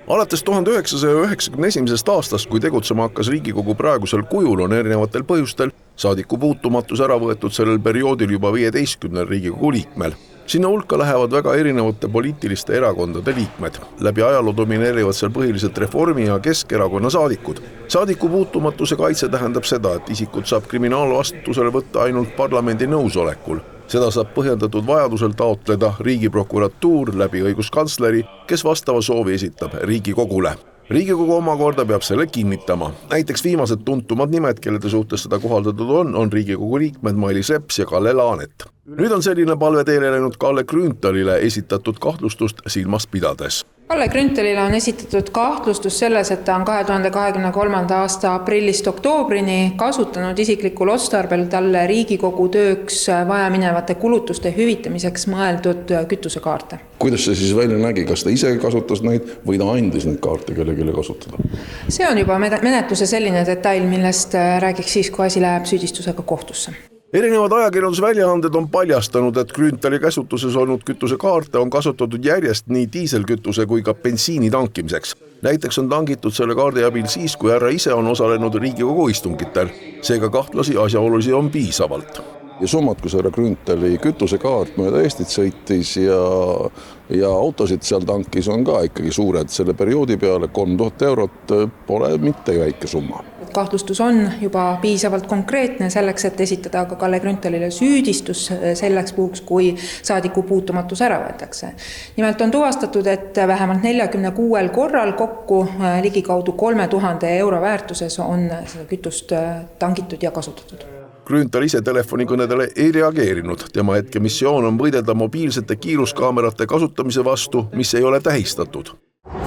Alates 1991. aastast, kui tegutsema hakkas Riigikogu praegusel kujul, on erinevatel põhjustel saadiku puutumatus ära võetud sellel perioodil juba 15 Riigikogu liikmel. Sinna hulka lähevad väga erinevate poliitiliste erakondade liikmed. Läbi ajaloo domineerivad seal põhiliselt Reformi ja Keskerakonna saadikud. Saadiku puutumatuse kaitse tähendab seda, et isikut saab kriminaalvastutusele võtta ainult parlamendi nõusolekul. Seda saab põhjendatud vajadusel taotleda Riigiprokuratuur läbi õiguskantsleri, kes vastava soovi esitab Riigikogule. Riigikogu omakorda peab selle kinnitama. Näiteks viimased tuntumad nimed, kellede suhtes seda kohaldatud on Riigikogu liikmed Mailis Reps ja Kalle Laanet. Nüüd on selline palve teele läinud Kalle Grünthalile esitatud kahtlustust silmas pidades. Kalle Grünthalile on esitatud kahtlustus selles, et ta on 2023. aasta aprillist oktoobrini kasutanud isiklikul otstarbel talle Riigikogu tööks vajaminevate kulutuste hüvitamiseks mõeldud kütusekaarte. Kuidas see siis välja nägi? Kas ta ise kasutas neid või ta andis neid kaarte kellelegi kasutada? See on juba menetluse selline detail, millest räägiks siis, kui asi läheb süüdistusega kohtusse. Erinevad ajakirjandusväljaanded on paljastanud, et Grünthali käsutuses olnud kütusekaarte on kasutatud järjest nii diiselkütuse kui ka bensiini tankimiseks. Näiteks on tangitud selle kaardi abil siis, kui härra ise on osalenud Riigikogu istungitel. Seega kahtlasi asjaolusi on piisavalt. Ja summad, kus härra Grünthali kütusekaart mööda Eestit sõitis ja autosid seal tankis on ka ikkagi suured. Selle perioodi peale 3000 eurot pole mitte väike summa. Kahtlustus on juba piisavalt konkreetne selleks, et esitada ka Kalle Grünthalile süüdistus selleks puhuks, kui saadiku puutumatus ära võetakse. Nimelt on tuvastatud, et vähemalt 46 korral kokku ligikaudu 3000 euro väärtuses on seda kütust tangitud ja kasutatud. Grünthal ise telefonikõnedele ei reageerinud. Tema hetkemissioon on võidelda mobiilsete kiiruskaamerate kasutamise vastu, mis ei ole tähistatud.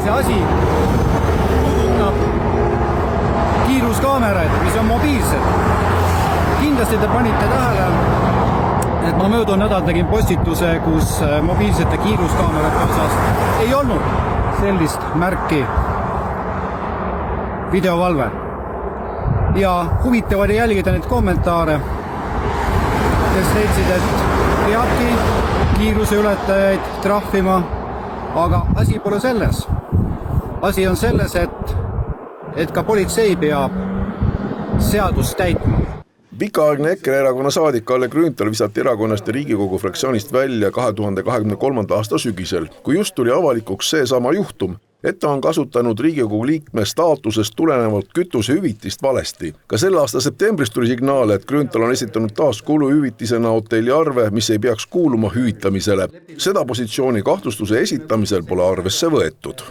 See asi puudutab kiiruskaameraid, mis on mobiilsed. Kindlasti te panite tähele, et ma möödunud nädal tegin postituse, kus mobiilsete kiiruskaamerate osas ei olnud sellist märki videovalve. Ja huvitav oli jälgida neid kommentaare, kes leidsid, et peabki kiiruse ületajaid trahvima, aga asi pole selles. Asi on selles, et ka politsei peab seadust täitma. Pikaaegne EKRE erakonna saadik Kalle Grünthal visati erakonnast ja Riigikogu fraktsioonist välja 2023. aasta sügisel, kui just tuli avalikuks see sama juhtum, et ta on kasutanud Riigikogu liikme staatusest tulenevalt kütusehüvitist valesti. Ka selle aasta septembris tuli signaale, et Grünthal on esitanud taas kuluhüvitisena hotelliarve, mis ei peaks kuuluma hüvitamisele. Seda positsiooni kahtlustuse esitamisel pole arvesse võetud.